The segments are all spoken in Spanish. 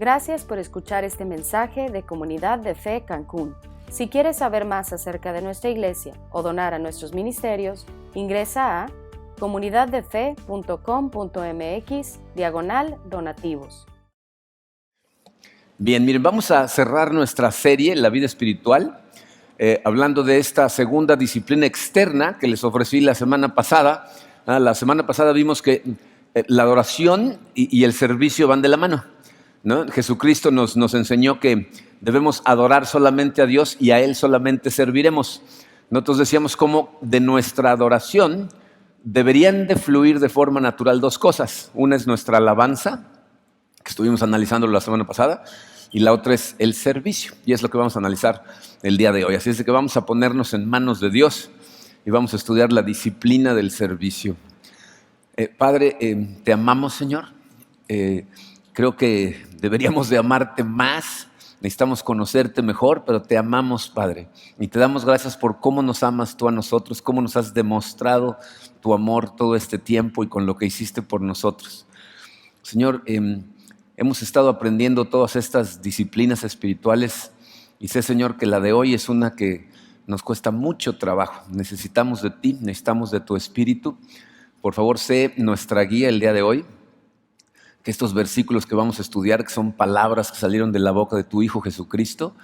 Gracias por escuchar este mensaje de Comunidad de Fe Cancún. Si quieres saber más acerca de nuestra iglesia o donar a nuestros ministerios, ingresa a comunidaddefe.com.mx/donativos. Bien, miren, vamos a cerrar nuestra serie, La Vida Espiritual, hablando de esta segunda disciplina externa que les ofrecí la semana pasada. La semana pasada vimos que la adoración y el servicio van de la mano, ¿no? Jesucristo nos enseñó que debemos adorar solamente a Dios y a Él solamente serviremos. Nosotros decíamos cómo de nuestra adoración deberían de fluir de forma natural dos cosas. Una es nuestra alabanza, que estuvimos analizando la semana pasada, y la otra es el servicio, y es lo que vamos a analizar el día de hoy. Así es de que vamos a ponernos en manos de Dios y vamos a estudiar la disciplina del servicio. Padre, te amamos, Señor. Creo que deberíamos de amarte más, necesitamos conocerte mejor, pero te amamos, Padre, y te damos gracias por cómo nos amas tú a nosotros, cómo nos has demostrado tu amor todo este tiempo y con lo que hiciste por nosotros. Señor, hemos estado aprendiendo todas estas disciplinas espirituales y sé, Señor, que la de hoy es una que nos cuesta mucho trabajo. Necesitamos de ti, necesitamos de tu Espíritu. Por favor, sé nuestra guía el día de hoy, que estos versículos que vamos a estudiar, que son palabras que salieron de la boca de tu Hijo Jesucristo,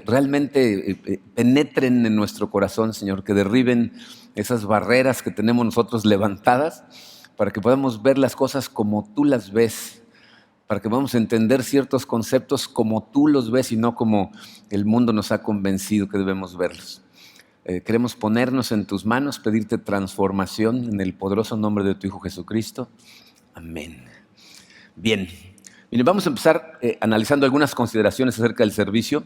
realmente penetren en nuestro corazón, Señor, que derriben esas barreras que tenemos nosotros levantadas para que podamos ver las cosas como tú las ves, para que podamos entender ciertos conceptos como tú los ves y no como el mundo nos ha convencido que debemos verlos. Queremos ponernos en tus manos, pedirte transformación en el poderoso nombre de tu Hijo Jesucristo. Amén. Bien, miren, vamos a empezar analizando algunas consideraciones acerca del servicio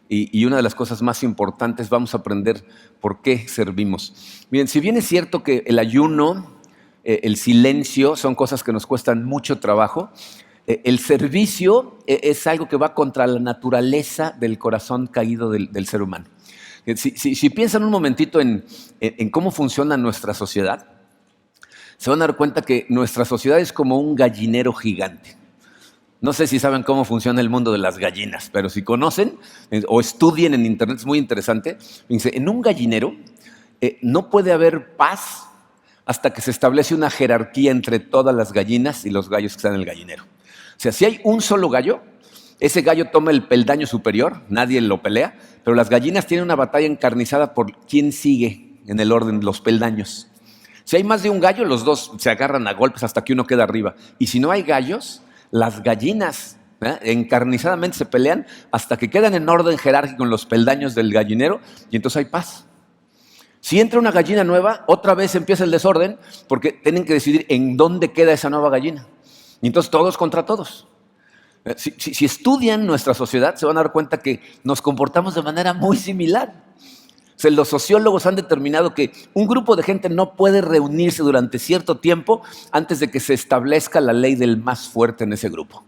y una de las cosas más importantes, vamos a aprender por qué servimos. Miren, si bien es cierto que el ayuno, el silencio son cosas que nos cuestan mucho trabajo, el servicio es algo que va contra la naturaleza del corazón caído del ser humano. Si piensan un momentito en cómo funciona nuestra sociedad, se van a dar cuenta que nuestra sociedad es como un gallinero gigante. No sé si saben cómo funciona el mundo de las gallinas, pero si conocen o estudien en internet, es muy interesante. En un gallinero no puede haber paz hasta que se establece una jerarquía entre todas las gallinas y los gallos que están en el gallinero. O sea, si hay un solo gallo, ese gallo toma el peldaño superior, nadie lo pelea, pero las gallinas tienen una batalla encarnizada por quién sigue en el orden de los peldaños. Si hay más de un gallo, los dos se agarran a golpes hasta que uno queda arriba. Y si no hay gallos, las gallinas encarnizadamente se pelean hasta que quedan en orden jerárquico en los peldaños del gallinero y entonces hay paz. Si entra una gallina nueva, otra vez empieza el desorden porque tienen que decidir en dónde queda esa nueva gallina. Y entonces todos contra todos. Si estudian nuestra sociedad, se van a dar cuenta que nos comportamos de manera muy similar. O sea, los sociólogos han determinado que un grupo de gente no puede reunirse durante cierto tiempo antes de que se establezca la ley del más fuerte en ese grupo.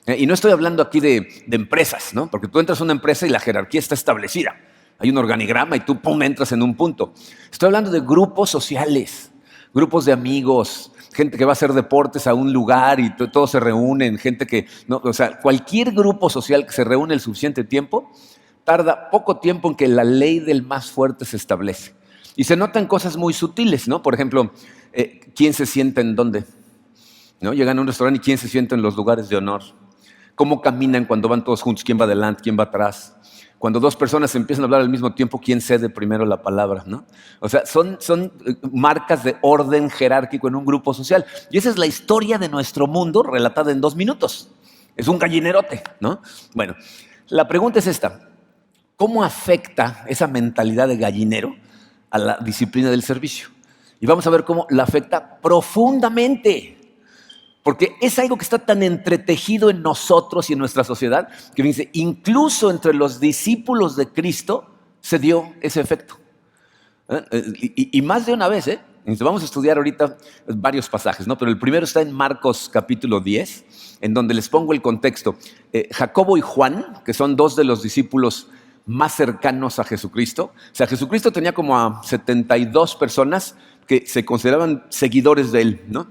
Y no estoy hablando aquí de empresas, ¿no? Porque tú entras a una empresa y la jerarquía está establecida. Hay un organigrama y tú entras en un punto. Estoy hablando de grupos sociales, grupos de amigos, gente que va a hacer deportes a un lugar y todos se reúnen, gente que, no, o sea, cualquier grupo social que se reúne el suficiente tiempo, tarda poco tiempo en que la ley del más fuerte se establece. Y se notan cosas muy sutiles, ¿no? Por ejemplo, ¿quién se sienta en dónde? ¿No? Llegan a un restaurante y ¿quién se sienta en los lugares de honor? ¿Cómo caminan cuando van todos juntos? ¿Quién va adelante? ¿Quién va atrás? Cuando dos personas empiezan a hablar al mismo tiempo, ¿quién cede primero la palabra? ¿No? O sea, son marcas de orden jerárquico en un grupo social. Y esa es la historia de nuestro mundo relatada en 2 minutos. Es un gallinerote, ¿no? Bueno, la pregunta es esta. ¿Cómo afecta esa mentalidad de gallinero a la disciplina del servicio? Y vamos a ver cómo la afecta profundamente. Porque es algo que está tan entretejido en nosotros y en nuestra sociedad que dice, incluso entre los discípulos de Cristo se dio ese efecto. Y más de una vez, vamos a estudiar ahorita varios pasajes, ¿no? Pero el primero está en Marcos capítulo 10, en donde les pongo el contexto. Jacobo y Juan, que son 2 de los discípulos más cercanos a Jesucristo. O sea, Jesucristo tenía como a 72 personas que se consideraban seguidores de él, ¿no?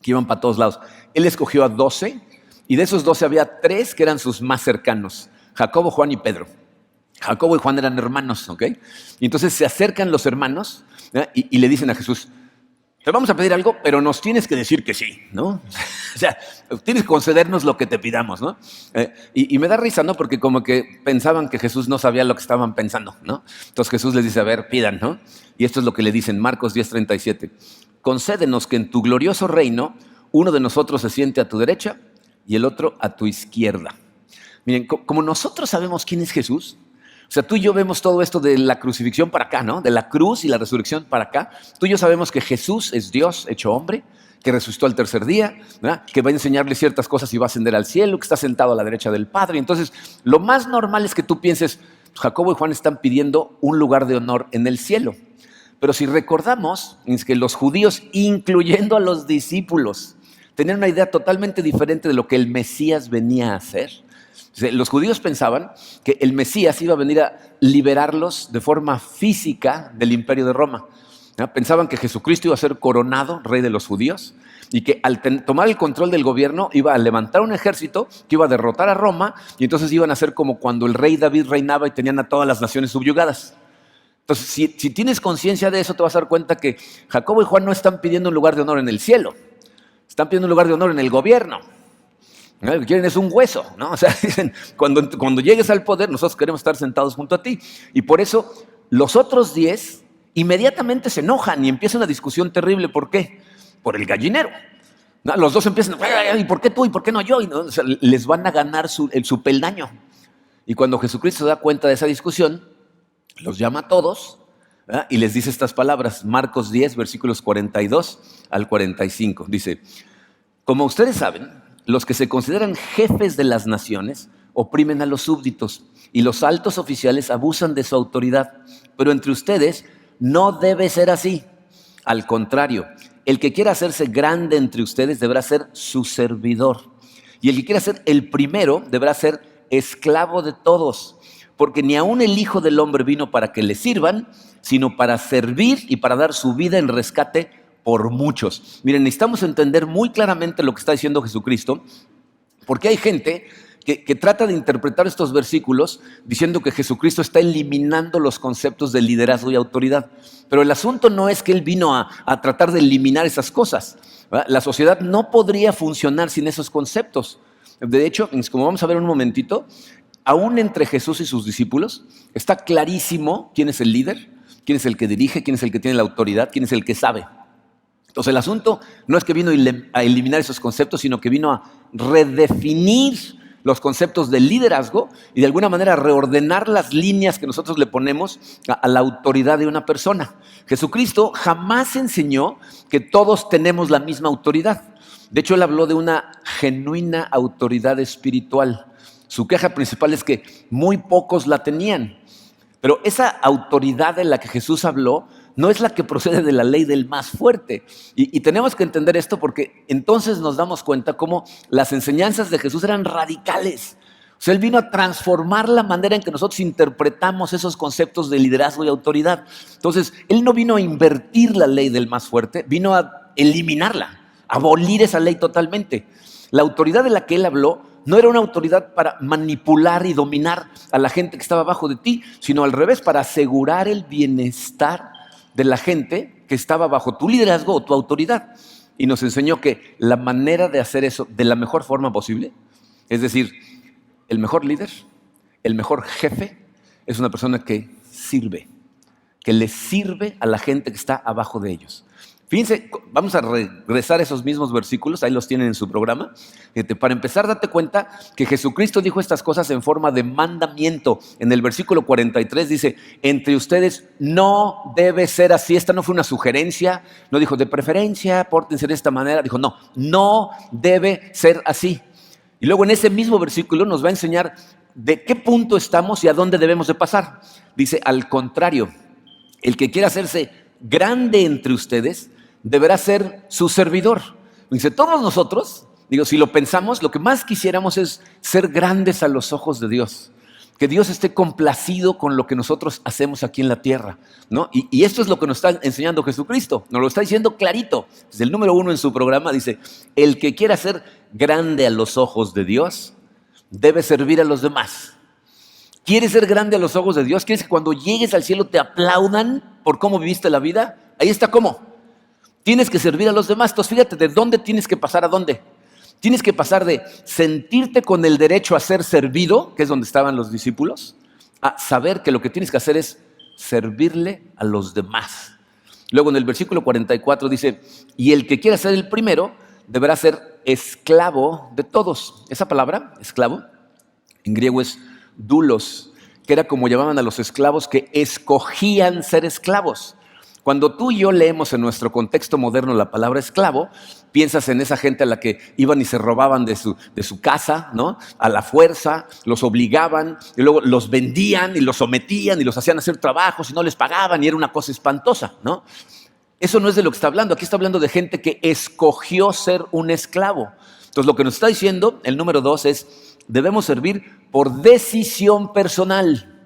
Que iban para todos lados. Él escogió a 12 Y de esos 12 había 3 que eran sus más cercanos, Jacobo, Juan y Pedro. Jacobo y Juan eran hermanos, ¿ok? Y entonces se acercan los hermanos, ¿eh? y le dicen a Jesús, te vamos a pedir algo, pero nos tienes que decir que sí, ¿no? O sea, tienes que concedernos lo que te pidamos, ¿no? Y me da risa, ¿no? Porque como que pensaban que Jesús no sabía lo que estaban pensando, ¿no? Entonces Jesús les dice, a ver, pidan, ¿no? Y esto es lo que le dicen, Marcos 10:37. Concédenos que en tu glorioso reino uno de nosotros se siente a tu derecha y el otro a tu izquierda. Miren, como nosotros sabemos quién es Jesús, o sea, tú y yo vemos todo esto de la crucifixión para acá, ¿no? De la cruz y la resurrección para acá. Tú y yo sabemos que Jesús es Dios hecho hombre, que resucitó al tercer día, ¿verdad? Que va a enseñarle ciertas cosas y va a ascender al cielo, que está sentado a la derecha del Padre. Entonces, lo más normal es que tú pienses, Jacobo y Juan están pidiendo un lugar de honor en el cielo. Pero si recordamos, es que los judíos, incluyendo a los discípulos, tenían una idea totalmente diferente de lo que el Mesías venía a hacer. Los judíos pensaban que el Mesías iba a venir a liberarlos de forma física del imperio de Roma. Pensaban que Jesucristo iba a ser coronado rey de los judíos y que al tomar el control del gobierno iba a levantar un ejército que iba a derrotar a Roma y entonces iban a ser como cuando el rey David reinaba y tenían a todas las naciones subyugadas. Entonces, si tienes conciencia de eso, te vas a dar cuenta que Jacobo y Juan no están pidiendo un lugar de honor en el cielo, están pidiendo un lugar de honor en el gobierno. Lo que quieren es un hueso, ¿no? O sea, dicen, cuando llegues al poder, nosotros queremos estar sentados junto a ti. Y por eso los otros 10 inmediatamente se enojan y empieza una discusión terrible. ¿Por qué? Por el gallinero. ¿No? Los dos empiezan, ¿y por qué tú y por qué no yo? Y, ¿no? O sea, les van a ganar su peldaño. Y cuando Jesucristo se da cuenta de esa discusión, los llama a todos, ¿verdad? Y les dice estas palabras, Marcos 10, versículos 42 al 45. Dice, como ustedes saben, los que se consideran jefes de las naciones oprimen a los súbditos y los altos oficiales abusan de su autoridad. Pero entre ustedes no debe ser así. Al contrario, el que quiera hacerse grande entre ustedes deberá ser su servidor. Y el que quiera ser el primero deberá ser esclavo de todos. Porque ni aun el Hijo del Hombre vino para que le sirvan, sino para servir y para dar su vida en rescate por muchos. Miren, necesitamos entender muy claramente lo que está diciendo Jesucristo, porque hay gente que trata de interpretar estos versículos diciendo que Jesucristo está eliminando los conceptos de liderazgo y autoridad. Pero el asunto no es que Él vino a tratar de eliminar esas cosas, ¿verdad? La sociedad no podría funcionar sin esos conceptos. De hecho, como vamos a ver en un momentito, aún entre Jesús y sus discípulos está clarísimo quién es el líder, quién es el que dirige, quién es el que tiene la autoridad, quién es el que sabe. Entonces el asunto no es que vino a eliminar esos conceptos, sino que vino a redefinir los conceptos de liderazgo y de alguna manera reordenar las líneas que nosotros le ponemos a la autoridad de una persona. Jesucristo jamás enseñó que todos tenemos la misma autoridad. De hecho, Él habló de una genuina autoridad espiritual. Su queja principal es que muy pocos la tenían. Pero esa autoridad de la que Jesús habló no es la que procede de la ley del más fuerte. Y tenemos que entender esto porque entonces nos damos cuenta cómo las enseñanzas de Jesús eran radicales. O sea, Él vino a transformar la manera en que nosotros interpretamos esos conceptos de liderazgo y autoridad. Entonces, Él no vino a invertir la ley del más fuerte, vino a eliminarla, a abolir esa ley totalmente. La autoridad de la que Él habló no era una autoridad para manipular y dominar a la gente que estaba abajo de ti, sino al revés, para asegurar el bienestar de la gente que estaba bajo tu liderazgo o tu autoridad. Y nos enseñó que la manera de hacer eso de la mejor forma posible, es decir, el mejor líder, el mejor jefe, es una persona que sirve, que le sirve a la gente que está abajo de ellos. Fíjense, vamos a regresar a esos mismos versículos, ahí los tienen en su programa. Para empezar, date cuenta que Jesucristo dijo estas cosas en forma de mandamiento. En el versículo 43 dice, entre ustedes no debe ser así. Esta no fue una sugerencia, no dijo de preferencia, pórtense de esta manera. Dijo, no debe ser así. Y luego en ese mismo versículo nos va a enseñar de qué punto estamos y a dónde debemos de pasar. Dice, al contrario, el que quiera hacerse grande entre ustedes deberá ser su servidor. Dice, todos nosotros, si lo pensamos, lo que más quisiéramos es ser grandes a los ojos de Dios. que Dios esté complacido con lo que nosotros hacemos aquí en la tierra, ¿no? Y esto es lo que nos está enseñando Jesucristo, nos lo está diciendo clarito. Desde el número 1 en su programa dice, el que quiera ser grande a los ojos de Dios, debe servir a los demás. ¿Quieres ser grande a los ojos de Dios? ¿Quieres que cuando llegues al cielo te aplaudan por cómo viviste la vida? Ahí está cómo. Tienes que servir a los demás. Entonces fíjate, ¿de dónde tienes que pasar a dónde? Tienes que pasar de sentirte con el derecho a ser servido, que es donde estaban los discípulos, a saber que lo que tienes que hacer es servirle a los demás. Luego en el versículo 44 dice, y el que quiera ser el primero deberá ser esclavo de todos. Esa palabra, esclavo, en griego es doulos, que era como llamaban a los esclavos que escogían ser esclavos. Cuando tú y yo leemos en nuestro contexto moderno la palabra esclavo, piensas en esa gente a la que iban y se robaban de su casa, ¿no? A la fuerza, los obligaban y luego los vendían y los sometían y los hacían hacer trabajos y no les pagaban y era una cosa espantosa, ¿no? Eso no es de lo que está hablando. Aquí está hablando de gente que escogió ser un esclavo. Entonces lo que nos está diciendo el número 2 es, debemos servir por decisión personal.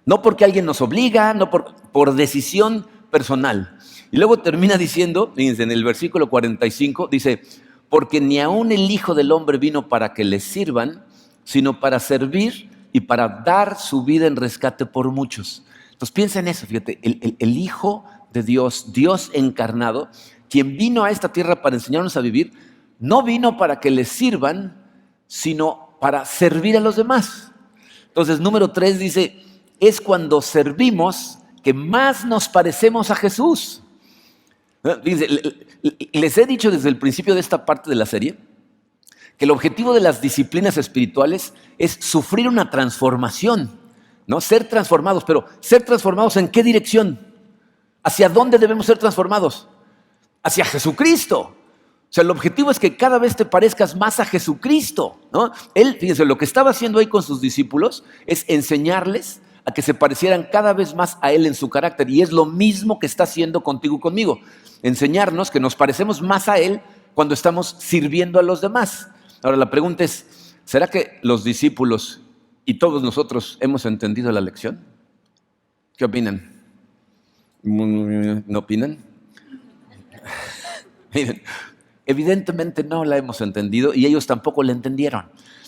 No porque alguien nos obliga, no por decisión personal. Y luego termina diciendo, fíjense, en el versículo 45, dice, porque ni aun el Hijo del Hombre vino para que le sirvan, sino para servir y para dar su vida en rescate por muchos. Entonces piensa en eso, fíjate, el Hijo de Dios, Dios encarnado, quien vino a esta tierra para enseñarnos a vivir, no vino para que le sirvan, sino para servir a los demás. Entonces, número 3 dice, es cuando servimos que más nos parecemos a Jesús. Fíjense, les he dicho desde el principio de esta parte de la serie que el objetivo de las disciplinas espirituales es sufrir una transformación, ¿no? Ser transformados, pero ¿ser transformados en qué dirección? ¿Hacia dónde debemos ser transformados? Hacia Jesucristo. O sea, el objetivo es que cada vez te parezcas más a Jesucristo, ¿no? Él, fíjense, lo que estaba haciendo ahí con sus discípulos es enseñarles a que se parecieran cada vez más a Él en su carácter. Y es lo mismo que está haciendo contigo y conmigo. Enseñarnos que nos parecemos más a Él cuando estamos sirviendo a los demás. Ahora la pregunta es, ¿será que los discípulos y todos nosotros hemos entendido la lección? ¿Qué opinan? ¿No opinan? Miren, evidentemente no la hemos entendido y ellos tampoco la entendieron.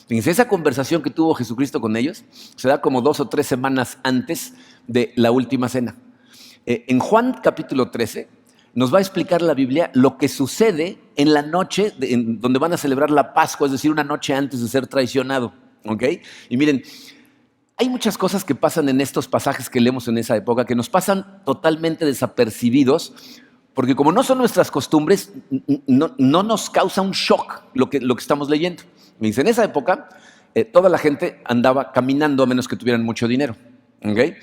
Fíjense, esa conversación que tuvo Jesucristo con ellos se da como 2 o 3 semanas antes de la última cena. En Juan capítulo 13 nos va a explicar la Biblia lo que sucede en la noche en donde van a celebrar la Pascua, es decir, una noche antes de ser traicionado. ¿Okay? Y miren, hay muchas cosas que pasan en estos pasajes que leemos en esa época que nos pasan totalmente desapercibidos, porque como no son nuestras costumbres, no nos causa un shock lo que estamos leyendo. Me dice, en esa época, toda la gente andaba caminando a menos que tuvieran mucho dinero. ¿Okay?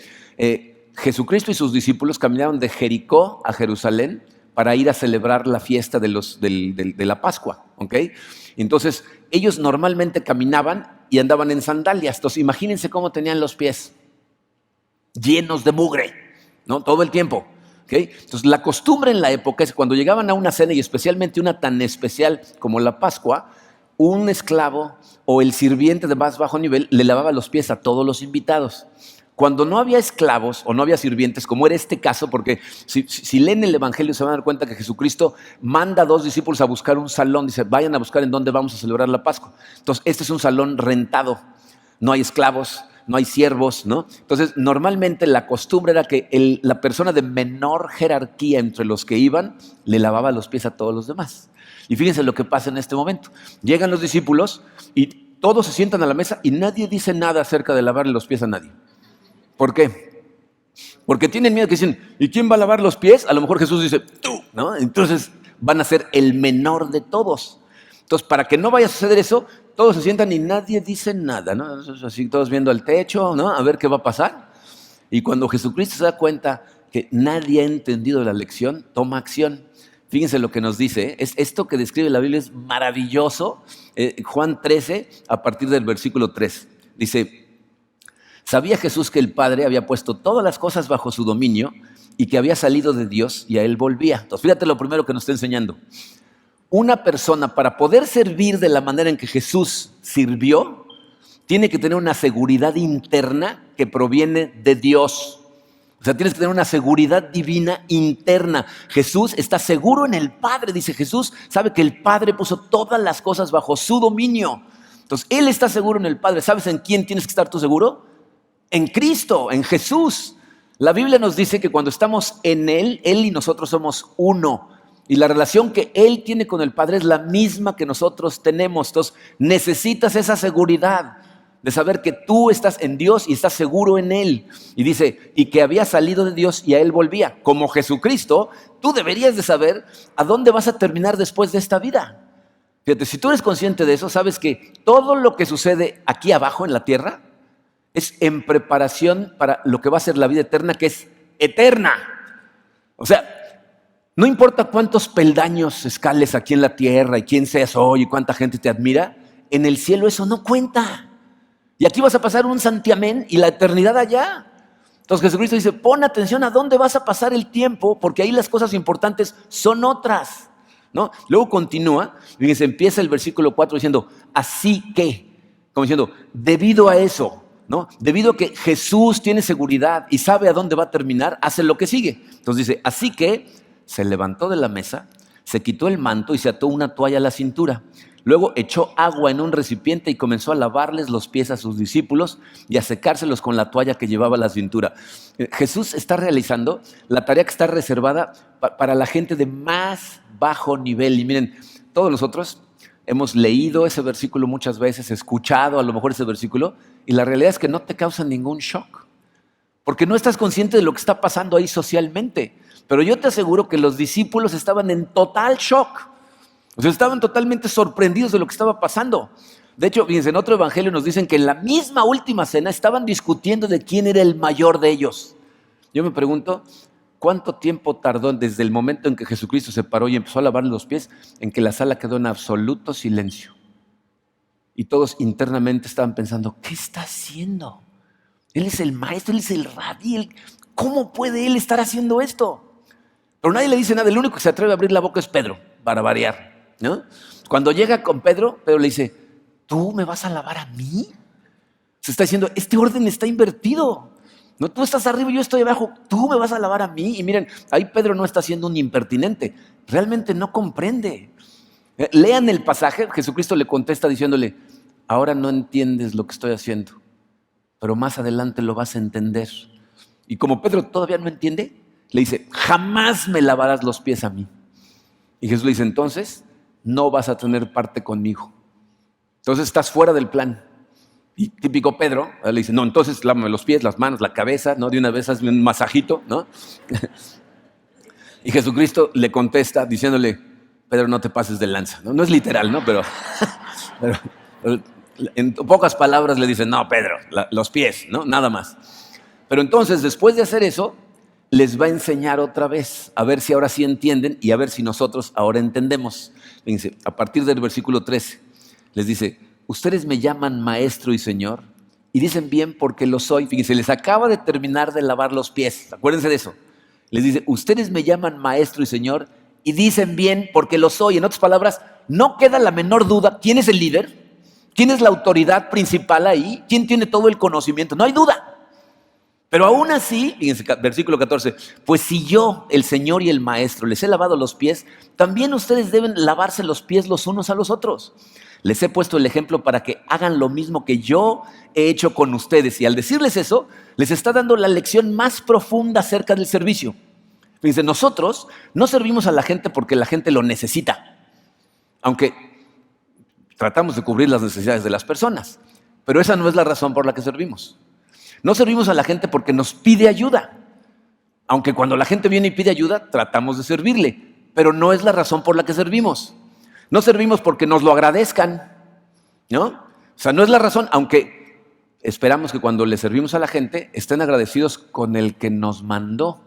Jesucristo y sus discípulos caminaron de Jericó a Jerusalén para ir a celebrar la fiesta de la Pascua. ¿Okay? Entonces, ellos normalmente caminaban y andaban en sandalias. Entonces, imagínense cómo tenían los pies, llenos de mugre, ¿no? Todo el tiempo. ¿Okay? Entonces, la costumbre en la época es que cuando llegaban a una cena, y especialmente una tan especial como la Pascua, un esclavo o el sirviente de más bajo nivel le lavaba los pies a todos los invitados. Cuando no había esclavos o no había sirvientes, como era este caso, porque si leen el Evangelio se van a dar cuenta que Jesucristo manda a 2 discípulos a buscar un salón, dice, vayan a buscar en dónde vamos a celebrar la Pascua. Entonces, este es un salón rentado, no hay esclavos, no hay siervos, ¿no? Entonces, normalmente la costumbre era que la persona de menor jerarquía entre los que iban le lavaba los pies a todos los demás. Y fíjense lo que pasa en este momento. Llegan los discípulos y todos se sientan a la mesa y nadie dice nada acerca de lavarle los pies a nadie. ¿Por qué? Porque tienen miedo que dicen, ¿y quién va a lavar los pies? A lo mejor Jesús dice, tú, ¿no? Entonces van a ser el menor de todos. Entonces, para que no vaya a suceder eso, todos se sientan y nadie dice nada, ¿no? Así todos viendo al techo, ¿no? A ver qué va a pasar. Y cuando Jesucristo se da cuenta que nadie ha entendido la lección, toma acción. Fíjense lo que nos dice, esto que describe la Biblia es maravilloso. Juan 13, a partir del versículo 3, dice, sabía Jesús que el Padre había puesto todas las cosas bajo su dominio y que había salido de Dios y a Él volvía. Entonces, fíjate lo primero que nos está enseñando. Una persona para poder servir de la manera en que Jesús sirvió, tiene que tener una seguridad interna que proviene de Dios. O sea, tienes que tener una seguridad divina interna. Jesús está seguro en el Padre. Dice, Jesús sabe que el Padre puso todas las cosas bajo su dominio. Entonces, Él está seguro en el Padre. ¿Sabes en quién tienes que estar tú seguro? En Cristo, en Jesús. La Biblia nos dice que cuando estamos en Él, Él y nosotros somos uno. Y la relación que Él tiene con el Padre es la misma que nosotros tenemos. Entonces, necesitas esa seguridad de saber que tú estás en Dios y estás seguro en Él. Y dice, y que había salido de Dios y a Él volvía. Como Jesucristo, tú deberías de saber a dónde vas a terminar después de esta vida. Fíjate, si tú eres consciente de eso, sabes que todo lo que sucede aquí abajo en la tierra es en preparación para lo que va a ser la vida eterna, que es eterna. O sea, no importa cuántos peldaños escales aquí en la tierra y quién seas hoy y cuánta gente te admira, en el cielo eso no cuenta. Y aquí vas a pasar un santiamén y la eternidad allá. Entonces Jesucristo dice, pon atención a dónde vas a pasar el tiempo, porque ahí las cosas importantes son otras, ¿no? Luego continúa, fíjense, empieza el versículo 4 diciendo, así que, como diciendo, debido a eso, ¿no? Debido a que Jesús tiene seguridad y sabe a dónde va a terminar, hace lo que sigue. Entonces dice, así que se levantó de la mesa, se quitó el manto y se ató una toalla a la cintura. Luego echó agua en un recipiente y comenzó a lavarles los pies a sus discípulos y a secárselos con la toalla que llevaba a la cintura. Jesús está realizando la tarea que está reservada para la gente de más bajo nivel. Y miren, todos nosotros hemos leído ese versículo muchas veces, escuchado a lo mejor ese versículo, y la realidad es que no te causa ningún shock, porque no estás consciente de lo que está pasando ahí socialmente. Pero yo te aseguro que los discípulos estaban en total shock. O sea, estaban totalmente sorprendidos de lo que estaba pasando. De hecho, fíjense, en otro evangelio nos dicen que en la misma última cena estaban discutiendo de quién era el mayor de ellos. Yo me pregunto, ¿cuánto tiempo tardó desde el momento en que Jesucristo se paró y empezó a lavarle los pies, en que la sala quedó en absoluto silencio? Y todos internamente estaban pensando, ¿qué está haciendo? Él es el maestro, Él es el rabí. ¿Cómo puede Él estar haciendo esto? Pero nadie le dice nada. El único que se atreve a abrir la boca es Pedro, para variar, ¿no? Cuando llega con Pedro, Pedro le dice, ¿tú me vas a lavar a mí? Se está diciendo, este orden está invertido. No, tú estás arriba y yo estoy abajo. Tú me vas a lavar a mí. Y miren, ahí Pedro no está siendo un impertinente. Realmente no comprende. Lean el pasaje. Jesucristo le contesta diciéndole, ahora no entiendes lo que estoy haciendo, pero más adelante lo vas a entender. Y como Pedro todavía no entiende, le dice, jamás me lavarás los pies a mí. Y Jesús le dice, entonces no vas a tener parte conmigo. Entonces estás fuera del plan. Y típico Pedro, le dice, no, entonces lávame los pies, las manos, la cabeza, ¿no? De una vez hazme un masajito, ¿no? Y Jesucristo le contesta diciéndole, Pedro, no te pases de lanza. No, no es literal, ¿no? Pero en pocas palabras le dice, no, Pedro, los pies, ¿no? Nada más. Pero entonces, después de hacer eso, les va a enseñar otra vez, a ver si ahora sí entienden y a ver si nosotros ahora entendemos. Fíjense, a partir del versículo 13, les dice, ustedes me llaman maestro y señor, y dicen bien porque lo soy. Fíjense, les acaba de terminar de lavar los pies, acuérdense de eso. Les dice, ustedes me llaman maestro y señor, y dicen bien porque lo soy. En otras palabras, no queda la menor duda, ¿quién es el líder? ¿Quién es la autoridad principal ahí? ¿Quién tiene todo el conocimiento? No hay duda. Pero aún así, fíjense, versículo 14, pues si yo, el Señor y el Maestro, les he lavado los pies, también ustedes deben lavarse los pies los unos a los otros. Les he puesto el ejemplo para que hagan lo mismo que yo he hecho con ustedes. Y al decirles eso, les está dando la lección más profunda acerca del servicio. Fíjense, nosotros no servimos a la gente porque la gente lo necesita, aunque tratamos de cubrir las necesidades de las personas, pero esa no es la razón por la que servimos. No servimos a la gente porque nos pide ayuda, aunque cuando la gente viene y pide ayuda, tratamos de servirle, pero no es la razón por la que servimos. No servimos porque nos lo agradezcan, ¿no? O sea, no es la razón, aunque esperamos que cuando le servimos a la gente estén agradecidos con el que nos mandó,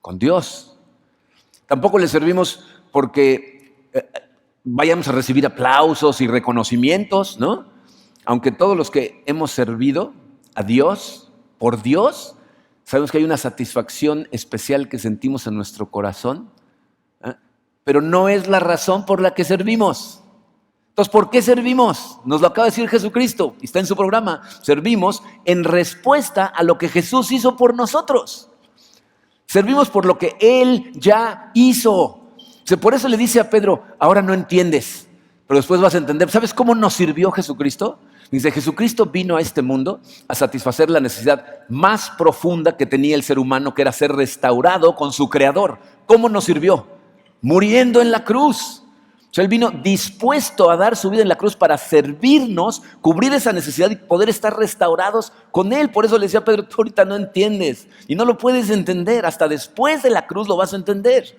con Dios. Tampoco le servimos porque vayamos a recibir aplausos y reconocimientos, ¿no? Aunque todos los que hemos servido a Dios, por Dios, sabemos que hay una satisfacción especial que sentimos en nuestro corazón, pero no es la razón por la que servimos. Entonces, ¿por qué servimos? Nos lo acaba de decir Jesucristo, y está en su programa. Servimos en respuesta a lo que Jesús hizo por nosotros. Servimos por lo que Él ya hizo. O sea, por eso le dice a Pedro, ahora no entiendes, pero después vas a entender. ¿Sabes cómo nos sirvió Jesucristo? Dice, Jesucristo vino a este mundo a satisfacer la necesidad más profunda que tenía el ser humano, que era ser restaurado con su Creador. ¿Cómo nos sirvió? Muriendo en la cruz. O sea, Él vino dispuesto a dar su vida en la cruz para servirnos, cubrir esa necesidad y poder estar restaurados con Él. Por eso le decía a Pedro, tú ahorita no entiendes y no lo puedes entender. Hasta después de la cruz lo vas a entender.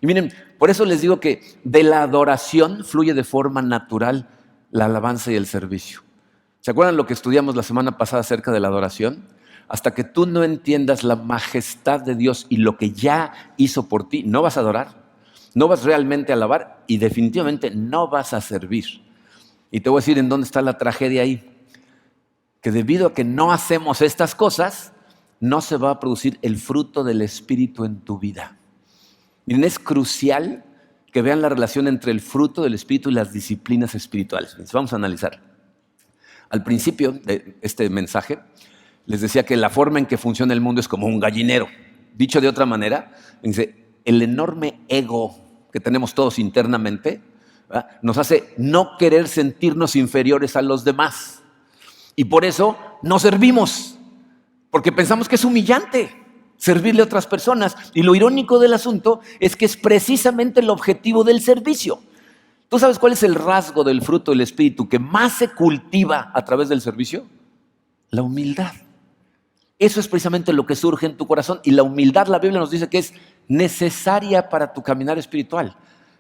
Y miren, por eso les digo que de la adoración fluye de forma natural la alabanza y el servicio. ¿Se acuerdan lo que estudiamos la semana pasada acerca de la adoración? Hasta que tú no entiendas la majestad de Dios y lo que ya hizo por ti, no vas a adorar. No vas realmente a alabar y definitivamente no vas a servir. Y te voy a decir en dónde está la tragedia ahí. Que debido a que no hacemos estas cosas, no se va a producir el fruto del Espíritu en tu vida. Miren, es crucial que vean la relación entre el fruto del Espíritu y las disciplinas espirituales. Entonces, vamos a analizar. Al principio de este mensaje, les decía que la forma en que funciona el mundo es como un gallinero. Dicho de otra manera, dice, el enorme ego que tenemos todos internamente, ¿verdad?, nos hace no querer sentirnos inferiores a los demás. Y por eso no servimos, porque pensamos que es humillante servirle a otras personas. Y lo irónico del asunto es que es precisamente el objetivo del servicio. ¿Tú sabes cuál es el rasgo del fruto del Espíritu que más se cultiva a través del servicio? La humildad. Eso es precisamente lo que surge en tu corazón. Y la humildad, la Biblia nos dice que es necesaria para tu caminar espiritual.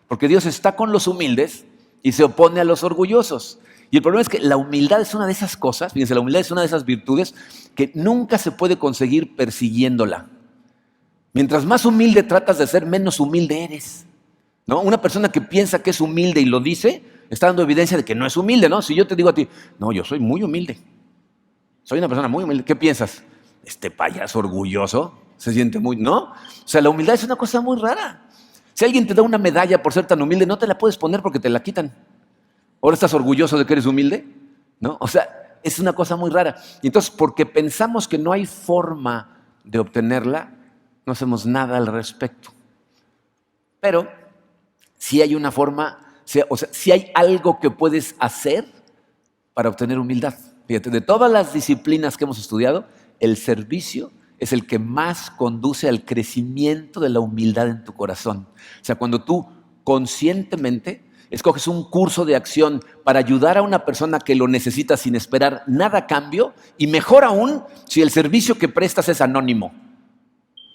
Porque Dios está con los humildes y se opone a los orgullosos. Y el problema es que la humildad es una de esas cosas, fíjense, la humildad es una de esas virtudes que nunca se puede conseguir persiguiéndola. Mientras más humilde tratas de ser, menos humilde eres, ¿no? Una persona que piensa que es humilde y lo dice, está dando evidencia de que no es humilde, ¿no? Si yo te digo a ti, no, yo soy muy humilde. Soy una persona muy humilde. ¿Qué piensas? Este payaso orgulloso se siente muy... ¿No? O sea, la humildad es una cosa muy rara. Si alguien te da una medalla por ser tan humilde, no te la puedes poner porque te la quitan. ¿Ahora estás orgulloso de que eres humilde? ¿No? O sea, es una cosa muy rara. Y entonces, porque pensamos que no hay forma de obtenerla, no hacemos nada al respecto. Pero sí hay una forma, o sea, sí hay algo que puedes hacer para obtener humildad. Fíjate, de todas las disciplinas que hemos estudiado, el servicio es el que más conduce al crecimiento de la humildad en tu corazón. O sea, cuando tú conscientemente escoges un curso de acción para ayudar a una persona que lo necesita sin esperar nada a cambio, y mejor aún si el servicio que prestas es anónimo.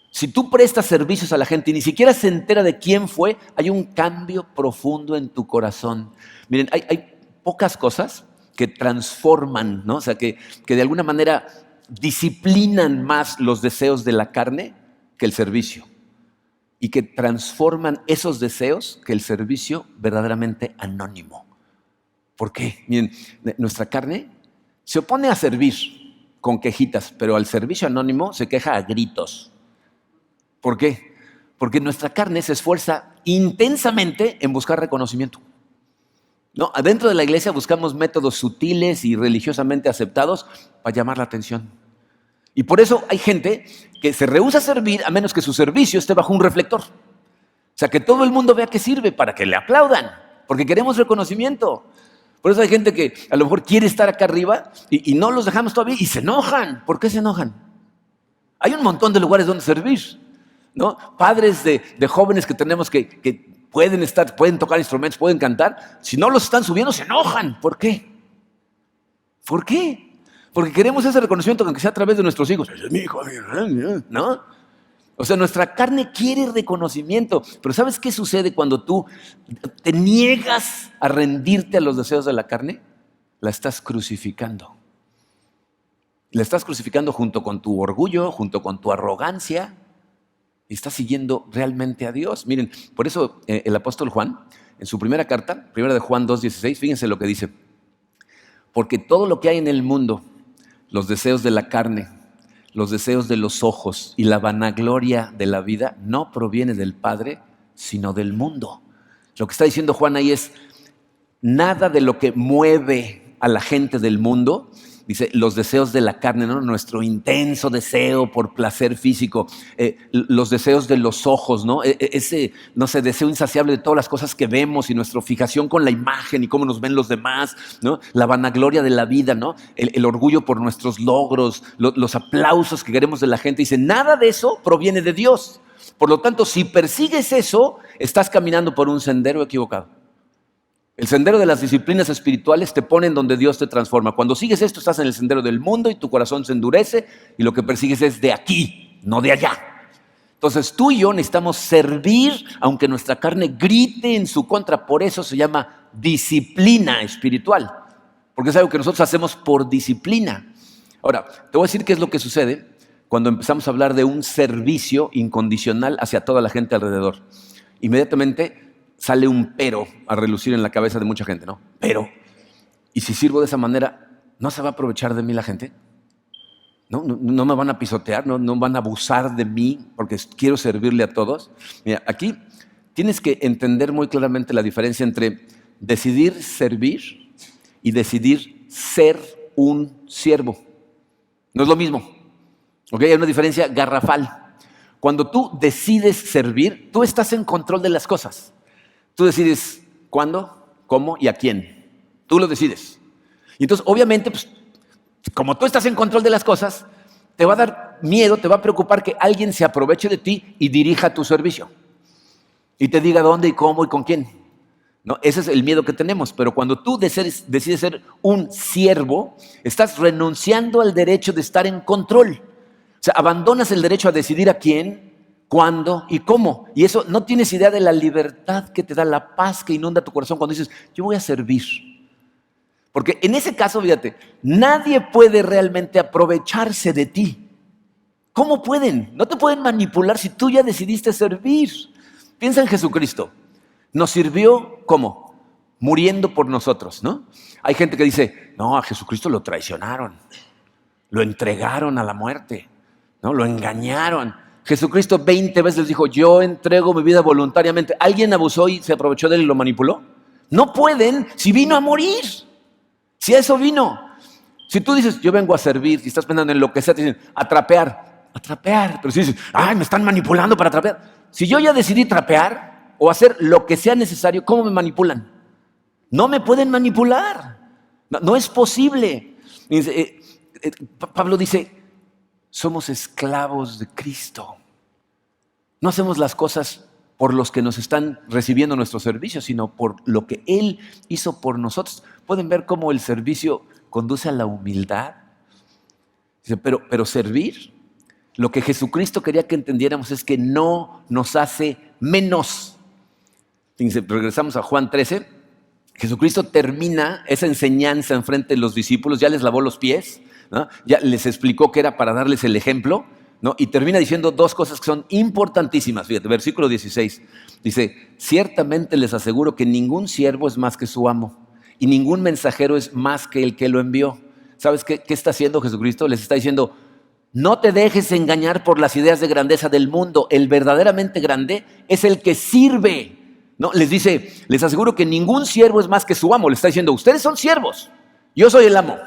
Si tú prestas servicios a la gente y ni siquiera se entera de quién fue, hay un cambio profundo en tu corazón. Miren, hay pocas cosas que transforman, ¿no? O sea, que de alguna manera disciplinan más los deseos de la carne que el servicio, y que transforman esos deseos que el servicio verdaderamente anónimo. ¿Por qué? Miren, nuestra carne se opone a servir con quejitas, pero al servicio anónimo se queja a gritos. ¿Por qué? Porque nuestra carne se esfuerza intensamente en buscar reconocimiento. ¿No? Adentro de la iglesia buscamos métodos sutiles y religiosamente aceptados para llamar la atención. Y por eso hay gente que se rehúsa a servir a menos que su servicio esté bajo un reflector. O sea, que todo el mundo vea que sirve para que le aplaudan, porque queremos reconocimiento. Por eso hay gente que a lo mejor quiere estar acá arriba y no los dejamos todavía y se enojan. ¿Por qué se enojan? Hay un montón de lugares donde servir, ¿no? Padres de jóvenes que tenemos que pueden tocar instrumentos, pueden cantar. Si no los están subiendo, se enojan. ¿Por qué? ¿Por qué? Porque queremos ese reconocimiento, aunque sea a través de nuestros hijos. Ese es mi hijo, ¿no? O sea, nuestra carne quiere reconocimiento. Pero ¿sabes qué sucede cuando tú te niegas a rendirte a los deseos de la carne? La estás crucificando. La estás crucificando junto con tu orgullo, junto con tu arrogancia. Y estás siguiendo realmente a Dios. Miren, por eso el apóstol Juan, en su primera carta, primera de Juan 2:16, fíjense lo que dice. Porque todo lo que hay en el mundo, los deseos de la carne, los deseos de los ojos y la vanagloria de la vida, no proviene del Padre, sino del mundo. Lo que está diciendo Juan ahí es, nada de lo que mueve a la gente del mundo, dice, los deseos de la carne, ¿no? Nuestro intenso deseo por placer físico, los deseos de los ojos, ¿no? Ese, no sé, deseo insaciable de todas las cosas que vemos y nuestra fijación con la imagen y cómo nos ven los demás, ¿no? La vanagloria de la vida, ¿no? El orgullo por nuestros logros, los aplausos que queremos de la gente. Dice, nada de eso proviene de Dios. Por lo tanto, si persigues eso, estás caminando por un sendero equivocado. El sendero de las disciplinas espirituales te pone en donde Dios te transforma. Cuando sigues esto, estás en el sendero del mundo y tu corazón se endurece y lo que persigues es de aquí, no de allá. Entonces tú y yo necesitamos servir aunque nuestra carne grite en su contra. Por eso se llama disciplina espiritual, porque es algo que nosotros hacemos por disciplina. Ahora, te voy a decir qué es lo que sucede cuando empezamos a hablar de un servicio incondicional hacia toda la gente alrededor. Inmediatamente sale un pero a relucir en la cabeza de mucha gente, ¿no? Pero, ¿y si sirvo de esa manera, no se va a aprovechar de mí la gente? ¿No me van a pisotear? ¿No van a abusar de mí porque quiero servirle a todos? Mira, aquí tienes que entender muy claramente la diferencia entre decidir servir y decidir ser un siervo. No es lo mismo, ¿ok? Hay una diferencia garrafal. Cuando tú decides servir, tú estás en control de las cosas. Tú decides cuándo, cómo y a quién. Tú lo decides. Y entonces, obviamente, pues, como tú estás en control de las cosas, te va a dar miedo, te va a preocupar que alguien se aproveche de ti y dirija tu servicio. Y te diga dónde y cómo y con quién. ¿No? Ese es el miedo que tenemos. Pero cuando tú decides ser un siervo, estás renunciando al derecho de estar en control. O sea, abandonas el derecho a decidir a quién, cuándo y cómo. Y eso, no tienes idea de la libertad que te da, la paz que inunda tu corazón cuando dices, yo voy a servir. Porque en ese caso, fíjate, nadie puede realmente aprovecharse de ti. ¿Cómo pueden? No te pueden manipular si tú ya decidiste servir. Piensa en Jesucristo. Nos sirvió, ¿cómo? Muriendo por nosotros, ¿no? Hay gente que dice, no, a Jesucristo lo traicionaron, lo entregaron a la muerte, ¿no? Lo engañaron. Jesucristo 20 veces les dijo, yo entrego mi vida voluntariamente. ¿Alguien abusó y se aprovechó de él y lo manipuló? No pueden si vino a morir. Si a eso vino. Si tú dices, yo vengo a servir, y estás pensando en lo que sea, te dicen, a trapear. Pero si dices, ay, me están manipulando para trapear. Si yo ya decidí trapear o hacer lo que sea necesario, ¿cómo me manipulan? No me pueden manipular. No es posible. Pablo dice, somos esclavos de Cristo. No hacemos las cosas por los que nos están recibiendo nuestro servicio, sino por lo que Él hizo por nosotros. ¿Pueden ver cómo el servicio conduce a la humildad? Dice, pero servir, lo que Jesucristo quería que entendiéramos es que no nos hace menos. Dice, regresamos a Juan 13. Jesucristo termina esa enseñanza enfrente de los discípulos, ya les lavó los pies, ¿no? Ya les explicó que era para darles el ejemplo, ¿no? Y termina diciendo dos cosas que son importantísimas. Fíjate, versículo 16. Dice, ciertamente les aseguro que ningún siervo es más que su amo y ningún mensajero es más que el que lo envió. ¿Sabes qué está haciendo Jesucristo? Les está diciendo, no te dejes engañar por las ideas de grandeza del mundo. El verdaderamente grande es el que sirve. ¿No? Les dice, les aseguro que ningún siervo es más que su amo. Les está diciendo, ustedes son siervos, yo soy el amo.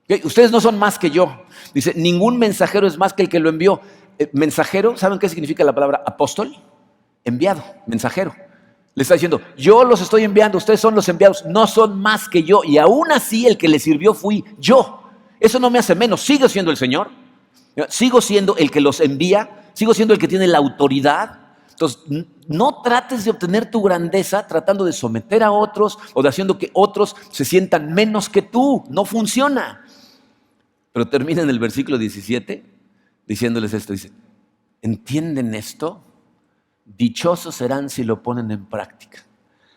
¿Okay? Ustedes no son más que yo. Dice, ningún mensajero es más que el que lo envió. Mensajero, ¿saben qué significa la palabra apóstol? Enviado, mensajero. Les está diciendo, yo los estoy enviando, ustedes son los enviados, no son más que yo. Y aún así el que les sirvió fui yo. Eso no me hace menos, sigo siendo el Señor. Sigo siendo el que los envía, sigo siendo el que tiene la autoridad. Entonces, no trates de obtener tu grandeza tratando de someter a otros o de haciendo que otros se sientan menos que tú. No funciona. Pero termina en el versículo 17 diciéndoles esto. Dice, ¿entienden esto? Dichosos serán si lo ponen en práctica.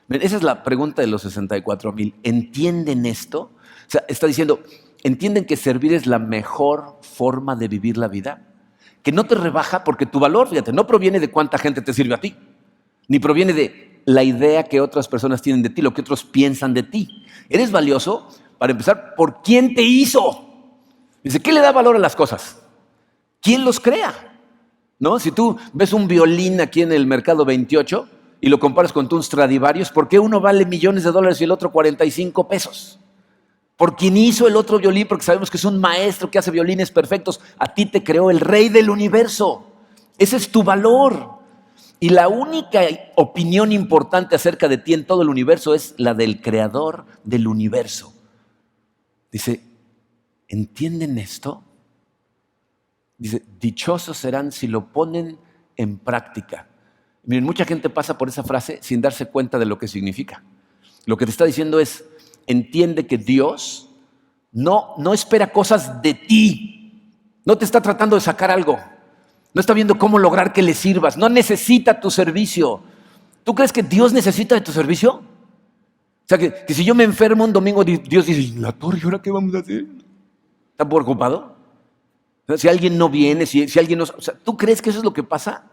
Esa es la pregunta de los 64,000. ¿Entienden esto? O sea, está diciendo, ¿entienden que servir es la mejor forma de vivir la vida? Que no te rebaja porque tu valor, fíjate, no proviene de cuánta gente te sirve a ti, ni proviene de la idea que otras personas tienen de ti, lo que otros piensan de ti. Eres valioso, para empezar, por quién te hizo. Dice, ¿qué le da valor a las cosas? ¿Quién los crea? ¿No? Si tú ves un violín aquí en el mercado 28 y lo comparas con tus Stradivarius, ¿por qué uno vale millones de dólares y el otro 45 pesos? ¿Por quién hizo el otro violín? Porque sabemos que es un maestro que hace violines perfectos. A ti te creó el rey del universo. Ese es tu valor. Y la única opinión importante acerca de ti en todo el universo es la del creador del universo. Dice, ¿entienden esto? Dice, dichosos serán si lo ponen en práctica. Miren, mucha gente pasa por esa frase sin darse cuenta de lo que significa. Lo que te está diciendo es, entiende que Dios no espera cosas de ti. No te está tratando de sacar algo. No está viendo cómo lograr que le sirvas. No necesita tu servicio. ¿Tú crees que Dios necesita de tu servicio? O sea, que si yo me enfermo un domingo, Dios dice, la torre, ¿y ahora qué vamos a hacer? ¿Está preocupado? Si alguien no viene, si alguien no... O sea, ¿tú crees que eso es lo que pasa?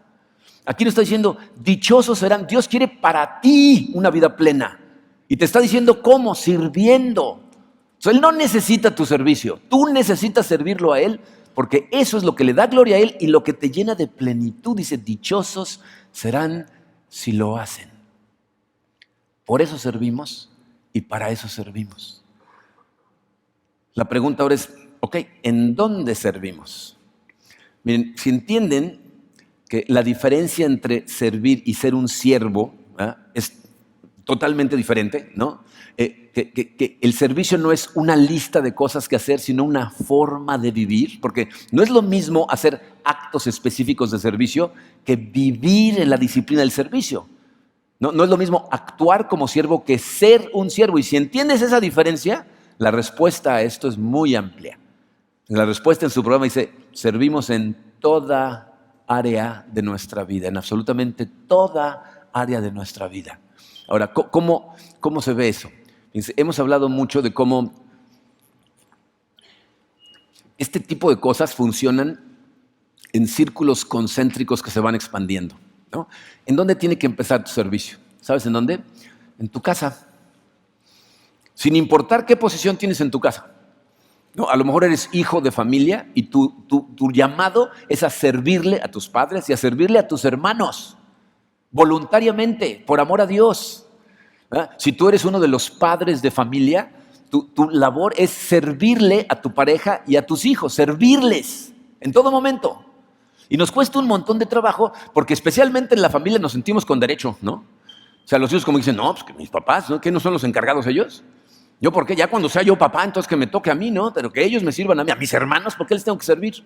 Aquí nos está diciendo, dichosos serán. Dios quiere para ti una vida plena. Y te está diciendo cómo, sirviendo. O sea, Él no necesita tu servicio. Tú necesitas servirlo a Él, porque eso es lo que le da gloria a Él y lo que te llena de plenitud. Dice, dichosos serán si lo hacen. Por eso servimos y para eso servimos. La pregunta ahora es, ok, ¿en dónde servimos? Miren, si entienden que la diferencia entre servir y ser un siervo es totalmente diferente, ¿no? Que el servicio no es una lista de cosas que hacer, sino una forma de vivir, porque no es lo mismo hacer actos específicos de servicio que vivir en la disciplina del servicio. No es lo mismo actuar como siervo que ser un siervo. Y si entiendes esa diferencia, la respuesta a esto es muy amplia. La respuesta en su programa dice, servimos en toda área de nuestra vida, en absolutamente toda área de nuestra vida. Ahora, ¿cómo se ve eso? Hemos hablado mucho de cómo este tipo de cosas funcionan en círculos concéntricos que se van expandiendo, ¿no? ¿En dónde tiene que empezar tu servicio? ¿Sabes en dónde? En tu casa. Sin importar qué posición tienes en tu casa. No, a lo mejor eres hijo de familia y tu llamado es a servirle a tus padres y a servirle a tus hermanos, voluntariamente, por amor a Dios. Si tú eres uno de los padres de familia, tu labor es servirle a tu pareja y a tus hijos, servirles en todo momento. Y nos cuesta un montón de trabajo porque especialmente en la familia nos sentimos con derecho, ¿no? O sea, los hijos como dicen, no, pues que mis papás, ¿no? ¿Qué no son los encargados ellos? ¿Yo por qué? Ya cuando sea yo papá, entonces que me toque a mí, ¿no? Pero que ellos me sirvan a mí, a mis hermanos, ¿por qué les tengo que servir?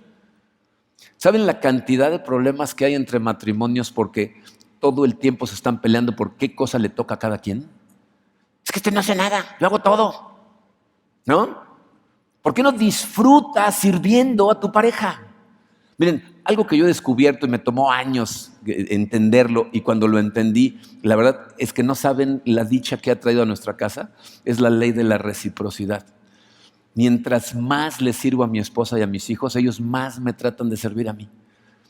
¿Saben la cantidad de problemas que hay entre matrimonios porque todo el tiempo se están peleando por qué cosa le toca a cada quien? Es que no hace nada, yo hago todo, ¿no? ¿Por qué no disfrutas sirviendo a tu pareja? Miren, algo que yo he descubierto y me tomó años entenderlo, y cuando lo entendí, la verdad es que no saben la dicha que ha traído a nuestra casa, es la ley de la reciprocidad. Mientras más les sirvo a mi esposa y a mis hijos, ellos más me tratan de servir a mí.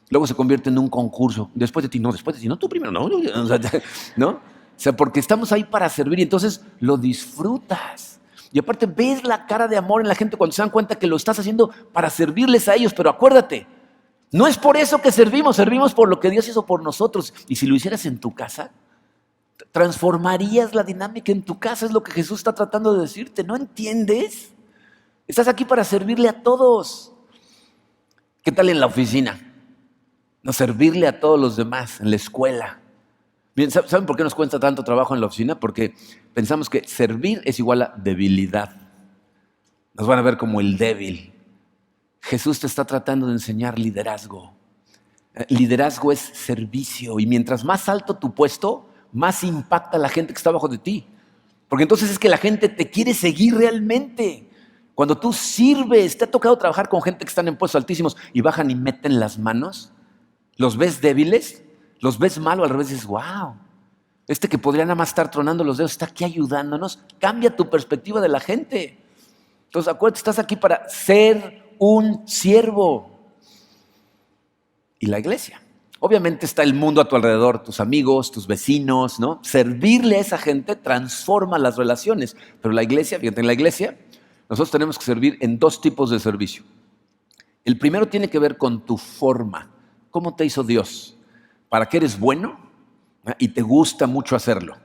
Luego se convierte en un concurso. Después de ti, no, tú primero, no. ¿No? O sea, porque estamos ahí para servir y entonces lo disfrutas. Y aparte ves la cara de amor en la gente cuando se dan cuenta que lo estás haciendo para servirles a ellos. Pero acuérdate, no es por eso que servimos por lo que Dios hizo por nosotros. Y si lo hicieras en tu casa, transformarías la dinámica en tu casa. Es lo que Jesús está tratando de decirte. ¿No entiendes? Estás aquí para servirle a todos. ¿Qué tal en la oficina? No, servirle a todos los demás, en la escuela. Bien, ¿saben por qué nos cuesta tanto trabajo en la oficina? Porque pensamos que servir es igual a debilidad. Nos van a ver como el débil. Jesús te está tratando de enseñar liderazgo. Liderazgo es servicio. Y mientras más alto tu puesto, más impacta la gente que está abajo de ti. Porque entonces es que la gente te quiere seguir realmente. Cuando tú sirves, ¿te ha tocado trabajar con gente que están en puestos altísimos y bajan y meten las manos? ¿Los ves débiles? ¿Los ves mal o al revés? Dices, wow, este que podría nada más estar tronando los dedos está aquí ayudándonos. Cambia tu perspectiva de la gente. Entonces, acuérdate, estás aquí para ser un siervo. Y la iglesia. Obviamente está el mundo a tu alrededor, tus amigos, tus vecinos, ¿no? Servirle a esa gente transforma las relaciones. Pero la iglesia, fíjate, en la iglesia nosotros tenemos que servir en dos tipos de servicio. El primero tiene que ver con tu forma. ¿Cómo te hizo Dios? ¿Para qué eres bueno? y te gusta mucho hacerlo.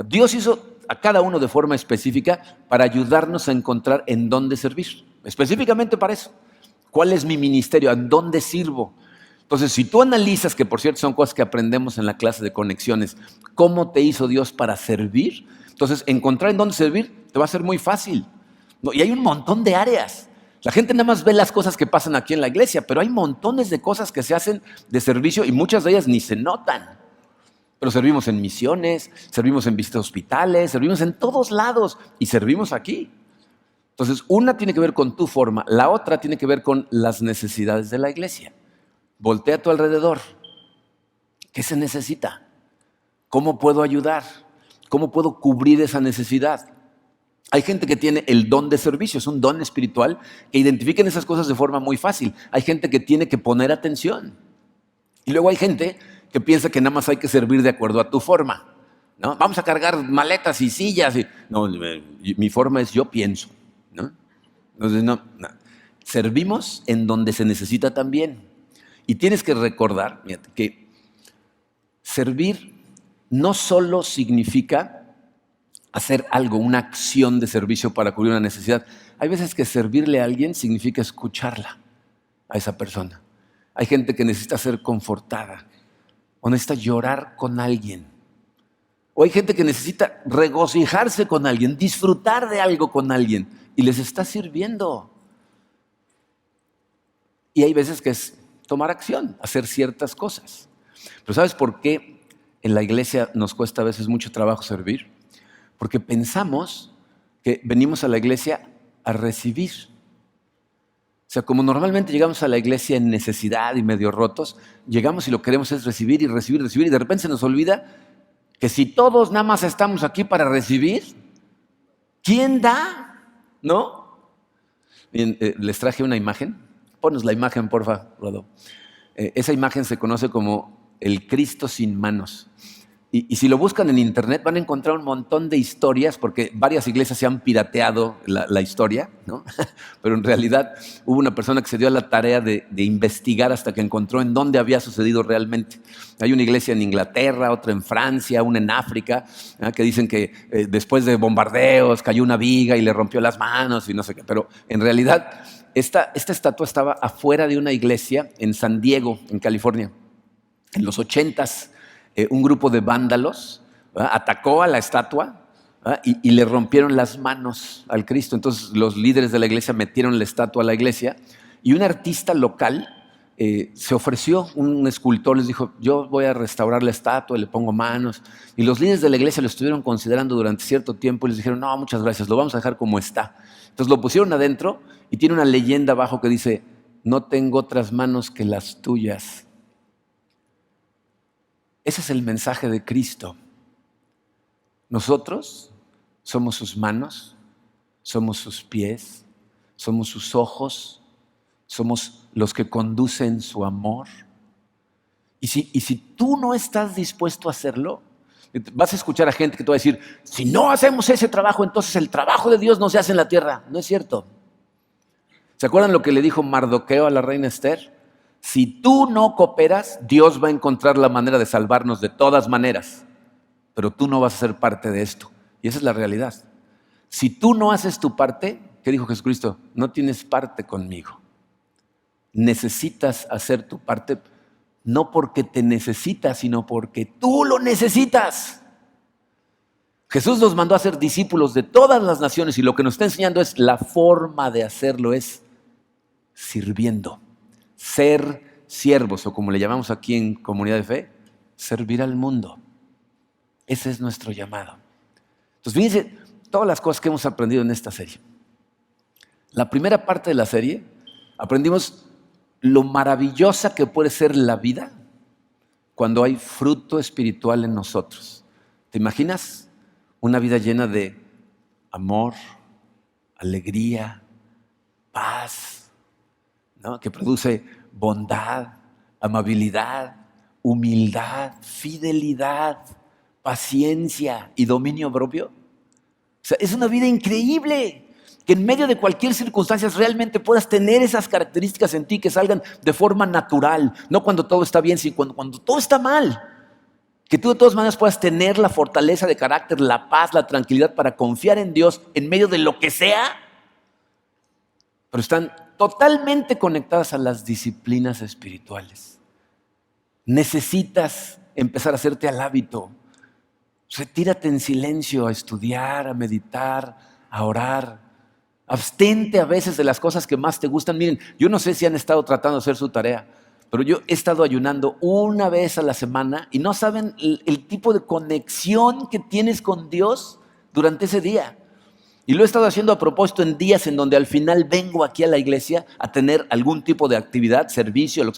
Dios hizo a cada uno de forma específica para ayudarnos a encontrar en dónde servir. Específicamente para eso. ¿Cuál es mi ministerio? ¿En dónde sirvo? Entonces, si tú analizas, que por cierto son cosas que aprendemos en la clase de conexiones, cómo te hizo Dios para servir, entonces encontrar en dónde servir te va a ser muy fácil. Y hay un montón de áreas. La gente nada más ve las cosas que pasan aquí en la iglesia, pero hay montones de cosas que se hacen de servicio y muchas de ellas ni se notan. Pero servimos en misiones, servimos en visitas a hospitales, servimos en todos lados y servimos aquí. Entonces, una tiene que ver con tu forma, la otra tiene que ver con las necesidades de la iglesia. Voltea a tu alrededor. ¿Qué se necesita? ¿Cómo puedo ayudar? ¿Cómo puedo cubrir esa necesidad? Hay gente que tiene el don de servicio, es un don espiritual, que identifiquen esas cosas de forma muy fácil. Hay gente que tiene que poner atención. Y luego hay gente que piensa que nada más hay que servir de acuerdo a tu forma, ¿no? Vamos a cargar maletas y sillas. No, mi forma es yo pienso, ¿no? Entonces, no. Servimos en donde se necesita también. Y tienes que recordar, fíjate, que servir no solo significa hacer algo, una acción de servicio para cubrir una necesidad. Hay veces que servirle a alguien significa escucharla a esa persona. Hay gente que necesita ser confortada o necesita llorar con alguien. O hay gente que necesita regocijarse con alguien, disfrutar de algo con alguien y les está sirviendo. Y hay veces que es tomar acción, hacer ciertas cosas. Pero ¿sabes por qué en la iglesia nos cuesta a veces mucho trabajo servir? Porque pensamos que venimos a la iglesia a recibir. O sea, como normalmente llegamos a la iglesia en necesidad y medio rotos, llegamos y lo que queremos es recibir y recibir, recibir, y de repente se nos olvida que si todos nada más estamos aquí para recibir, ¿quién da? ¿No? Bien, les traje una imagen. Ponos la imagen, porfa, Rodo. Esa imagen se conoce como el Cristo sin manos. Y si lo buscan en internet van a encontrar un montón de historias, porque varias iglesias se han pirateado la historia, ¿no? Pero en realidad hubo una persona que se dio a la tarea de investigar hasta que encontró en dónde había sucedido realmente. Hay una iglesia en Inglaterra, otra en Francia, una en África, que dicen que después de bombardeos cayó una viga y le rompió las manos y no sé qué. Pero en realidad esta estatua estaba afuera de una iglesia en San Diego, en California, en los 80s. Un grupo de vándalos atacó a la estatua y le rompieron las manos al Cristo. Entonces los líderes de la iglesia metieron la estatua a la iglesia y un artista local se ofreció, un escultor les dijo, yo voy a restaurar la estatua, le pongo manos. Y los líderes de la iglesia lo estuvieron considerando durante cierto tiempo y les dijeron, no, muchas gracias, lo vamos a dejar como está. Entonces lo pusieron adentro y tiene una leyenda abajo que dice, no tengo otras manos que las tuyas. Ese es el mensaje de Cristo. Nosotros somos sus manos, somos sus pies, somos sus ojos, somos los que conducen su amor. Y si tú no estás dispuesto a hacerlo, vas a escuchar a gente que te va a decir, si no hacemos ese trabajo, entonces el trabajo de Dios no se hace en la tierra. No es cierto. ¿Se acuerdan lo que le dijo Mardoqueo a la reina Esther? Si tú no cooperas, Dios va a encontrar la manera de salvarnos de todas maneras, pero tú no vas a ser parte de esto. Y esa es la realidad. Si tú no haces tu parte, ¿qué dijo Jesucristo? No tienes parte conmigo. Necesitas hacer tu parte, no porque te necesitas, sino porque tú lo necesitas. Jesús nos mandó a ser discípulos de todas las naciones y lo que nos está enseñando es la forma de hacerlo, es sirviendo. Ser siervos, o como le llamamos aquí en Comunidad de Fe, servir al mundo. Ese es nuestro llamado. Entonces, fíjense todas las cosas que hemos aprendido en esta serie. La primera parte de la serie, aprendimos lo maravillosa que puede ser la vida cuando hay fruto espiritual en nosotros. ¿Te imaginas una vida llena de amor, alegría, paz, ¿no? Que produce bondad, amabilidad, humildad, fidelidad, paciencia y dominio propio? O sea, es una vida increíble que en medio de cualquier circunstancia realmente puedas tener esas características en ti que salgan de forma natural, no cuando todo está bien, sino cuando todo está mal. Que tú de todas maneras puedas tener la fortaleza de carácter, la paz, la tranquilidad para confiar en Dios en medio de lo que sea, pero están totalmente conectadas a las disciplinas espirituales. Necesitas empezar a hacerte al hábito. Retírate en silencio a estudiar, a meditar, a orar. Abstente a veces de las cosas que más te gustan. Miren, yo no sé si han estado tratando de hacer su tarea, pero yo he estado ayunando una vez a la semana y no saben el tipo de conexión que tienes con Dios durante ese día. Y lo he estado haciendo a propósito en días en donde al final vengo aquí a la iglesia a tener algún tipo de actividad, servicio,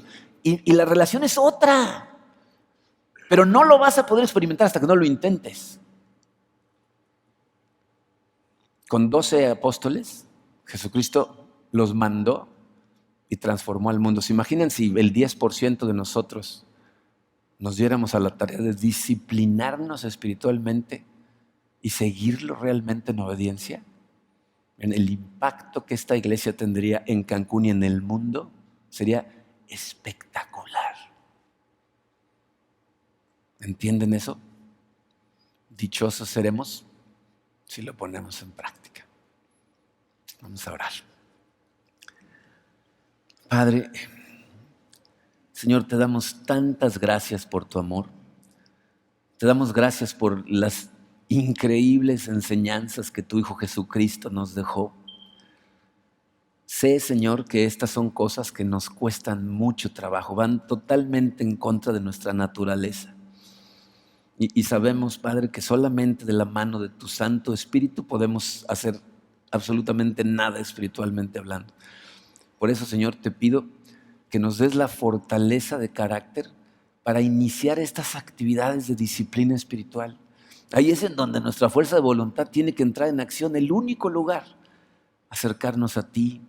y la relación es otra. Pero no lo vas a poder experimentar hasta que no lo intentes. Con 12 apóstoles, Jesucristo los mandó y transformó al mundo. ¿Se imaginan si el 10% de nosotros nos diéramos a la tarea de disciplinarnos espiritualmente y seguirlo realmente en obediencia? En el impacto que esta iglesia tendría en Cancún y en el mundo sería espectacular. ¿Entienden eso? Dichosos seremos si lo ponemos en práctica. Vamos a orar. Padre, Señor, te damos tantas gracias por tu amor. Te damos gracias por las increíbles enseñanzas que tu Hijo Jesucristo nos dejó. Sé, Señor, que estas son cosas que nos cuestan mucho trabajo, van totalmente en contra de nuestra naturaleza. Y sabemos, Padre, que solamente de la mano de tu Santo Espíritu podemos hacer absolutamente nada espiritualmente hablando. Por eso, Señor, te pido que nos des la fortaleza de carácter para iniciar estas actividades de disciplina espiritual. Ahí es en donde nuestra fuerza de voluntad tiene que entrar en acción, el único lugar. Acercarnos a ti,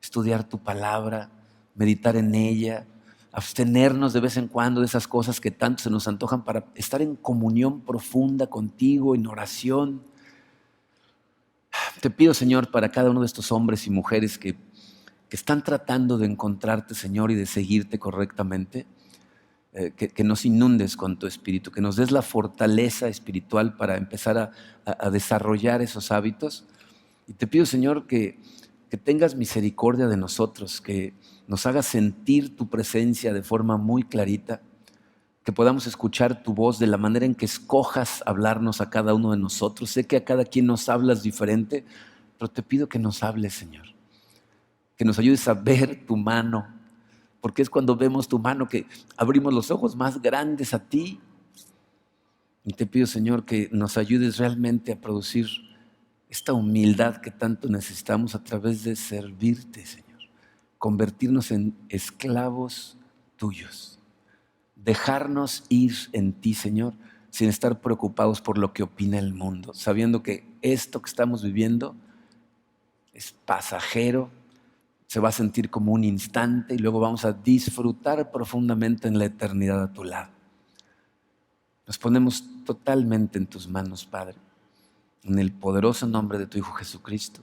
estudiar tu palabra, meditar en ella, abstenernos de vez en cuando de esas cosas que tanto se nos antojan para estar en comunión profunda contigo, en oración. Te pido, Señor, para cada uno de estos hombres y mujeres que están tratando de encontrarte, Señor, y de seguirte correctamente, que nos inundes con tu espíritu, que nos des la fortaleza espiritual para empezar a desarrollar esos hábitos. Y te pido, Señor, que tengas misericordia de nosotros, que nos hagas sentir tu presencia de forma muy clarita, que podamos escuchar tu voz de la manera en que escojas hablarnos a cada uno de nosotros. Sé que a cada quien nos hablas diferente, pero te pido que nos hables, Señor, que nos ayudes a ver tu mano, porque es cuando vemos tu mano que abrimos los ojos más grandes a ti. Y te pido, Señor, que nos ayudes realmente a producir esta humildad que tanto necesitamos a través de servirte, Señor. Convertirnos en esclavos tuyos. Dejarnos ir en ti, Señor, sin estar preocupados por lo que opina el mundo, sabiendo que esto que estamos viviendo es pasajero, se va a sentir como un instante y luego vamos a disfrutar profundamente en la eternidad a tu lado. Nos ponemos totalmente en tus manos, Padre, en el poderoso nombre de tu Hijo Jesucristo.